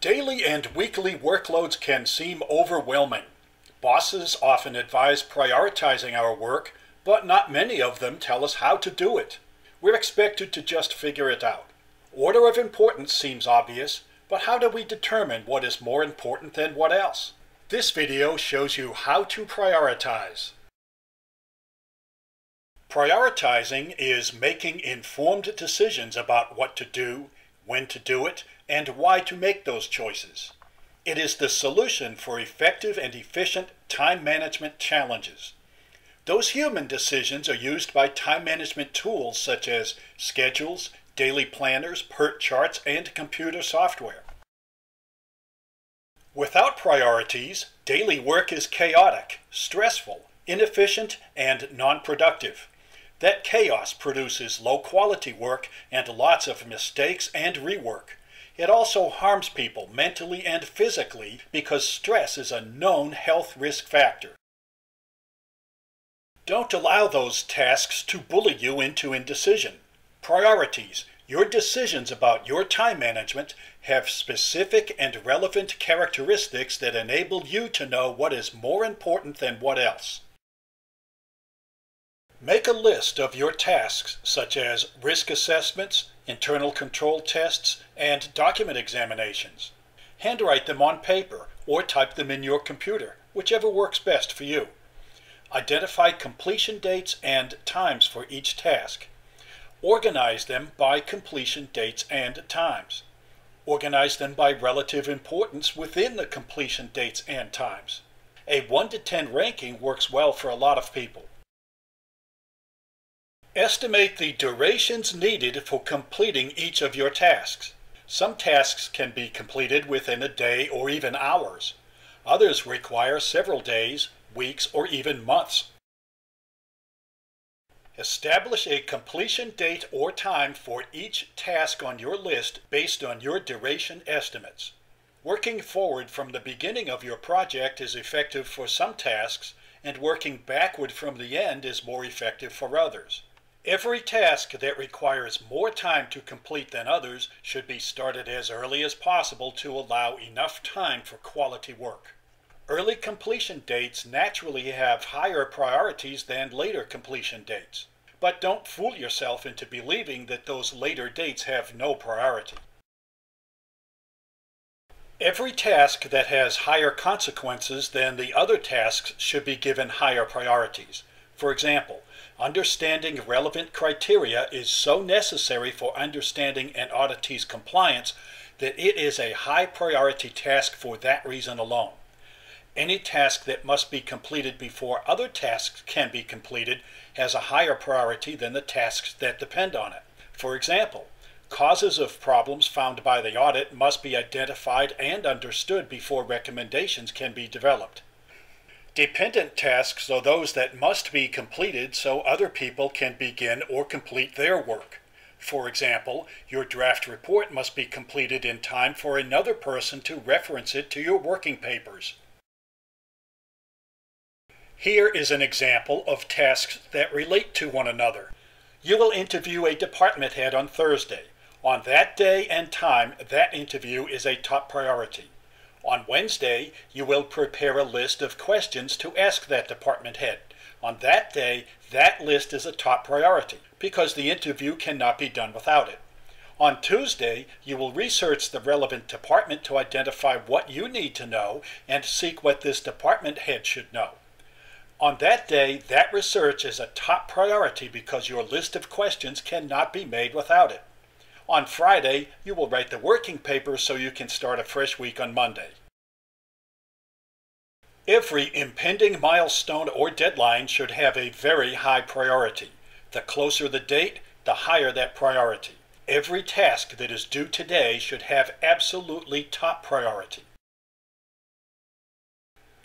Daily and weekly workloads can seem overwhelming. Bosses often advise prioritizing our work, but not many of them tell us how to do it. We're expected to just figure it out. Order of importance seems obvious, but how do we determine what is more important than what else? This video shows you how to prioritize. Prioritizing is making informed decisions about what to do, when to do it, and why to make those choices. It is the solution for effective and efficient time management challenges. Those human decisions are used by time management tools such as schedules, daily planners, PERT charts, and computer software. Without priorities, daily work is chaotic, stressful, inefficient, and non-productive. That chaos produces low-quality work and lots of mistakes and rework. It also harms people mentally and physically because stress is a known health risk factor. Don't allow those tasks to bully you into indecision. Priorities, your decisions about your time management, have specific and relevant characteristics that enable you to know what is more important than what else. Make a list of your tasks, such as risk assessments, internal control tests, and document examinations. Handwrite them on paper or type them in your computer, whichever works best for you. Identify completion dates and times for each task. Organize them by completion dates and times. Organize them by relative importance within the completion dates and times. A 1 to 10 ranking works well for a lot of people. Estimate the durations needed for completing each of your tasks. Some tasks can be completed within a day or even hours. Others require several days, weeks, or even months. Establish a completion date or time for each task on your list based on your duration estimates. Working forward from the beginning of your project is effective for some tasks, and working backward from the end is more effective for others. Every task that requires more time to complete than others should be started as early as possible to allow enough time for quality work. Early completion dates naturally have higher priorities than later completion dates. But don't fool yourself into believing that those later dates have no priority. Every task that has higher consequences than the other tasks should be given higher priorities. For example, understanding relevant criteria is so necessary for understanding an auditee's compliance that it is a high priority task for that reason alone. Any task that must be completed before other tasks can be completed has a higher priority than the tasks that depend on it. For example, causes of problems found by the audit must be identified and understood before recommendations can be developed. Dependent tasks are those that must be completed so other people can begin or complete their work. For example, your draft report must be completed in time for another person to reference it to your working papers. Here is an example of tasks that relate to one another. You will interview a department head on Thursday. On that day and time, that interview is a top priority. On Wednesday, you will prepare a list of questions to ask that department head. On that day, that list is a top priority because the interview cannot be done without it. On Tuesday, you will research the relevant department to identify what you need to know and seek what this department head should know. On that day, that research is a top priority because your list of questions cannot be made without it. On Friday, you will write the working paper so you can start a fresh week on Monday. Every impending milestone or deadline should have a very high priority. The closer the date, the higher that priority. Every task that is due today should have absolutely top priority.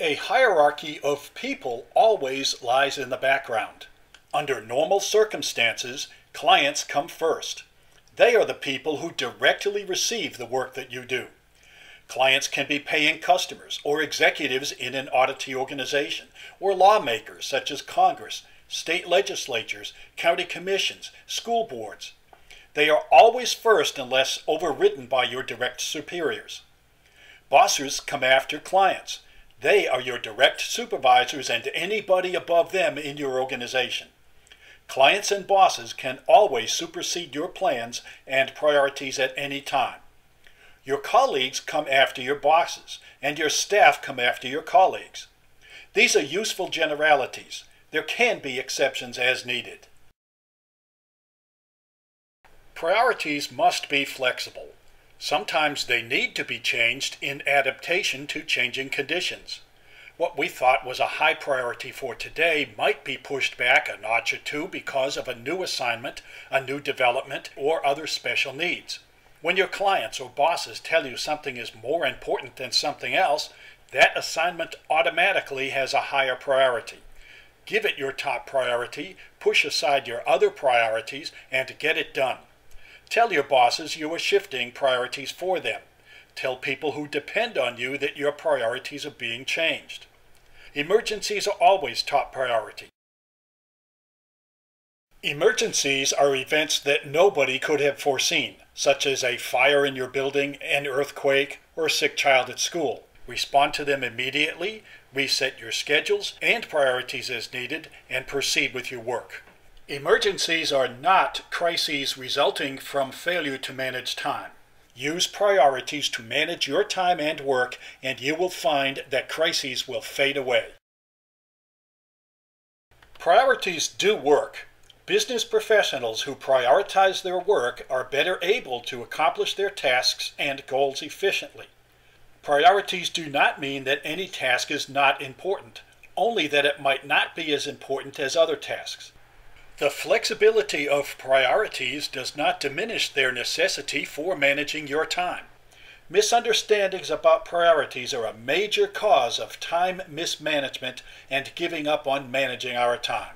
A hierarchy of people always lies in the background. Under normal circumstances, clients come first. They are the people who directly receive the work that you do. Clients can be paying customers or executives in an auditee organization, or lawmakers such as Congress, state legislatures, county commissions, school boards. They are always first unless overridden by your direct superiors. Bosses come after clients. They are your direct supervisors and anybody above them in your organization. Clients and bosses can always supersede your plans and priorities at any time. Your colleagues come after your bosses, and your staff come after your colleagues. These are useful generalities. There can be exceptions as needed. Priorities must be flexible. Sometimes they need to be changed in adaptation to changing conditions. What we thought was a high priority for today might be pushed back a notch or two because of a new assignment, a new development, or other special needs. When your clients or bosses tell you something is more important than something else, that assignment automatically has a higher priority. Give it your top priority, push aside your other priorities, and get it done. Tell your bosses you are shifting priorities for them. Tell people who depend on you that your priorities are being changed. Emergencies are always top priority. Emergencies are events that nobody could have foreseen, such as a fire in your building, an earthquake, or a sick child at school. Respond to them immediately, reset your schedules and priorities as needed, and proceed with your work. Emergencies are not crises resulting from failure to manage time. Use priorities to manage your time and work, and you will find that crises will fade away. Priorities do work. Business professionals who prioritize their work are better able to accomplish their tasks and goals efficiently. Priorities do not mean that any task is not important, only that it might not be as important as other tasks. The flexibility of priorities does not diminish their necessity for managing your time. Misunderstandings about priorities are a major cause of time mismanagement and giving up on managing our time.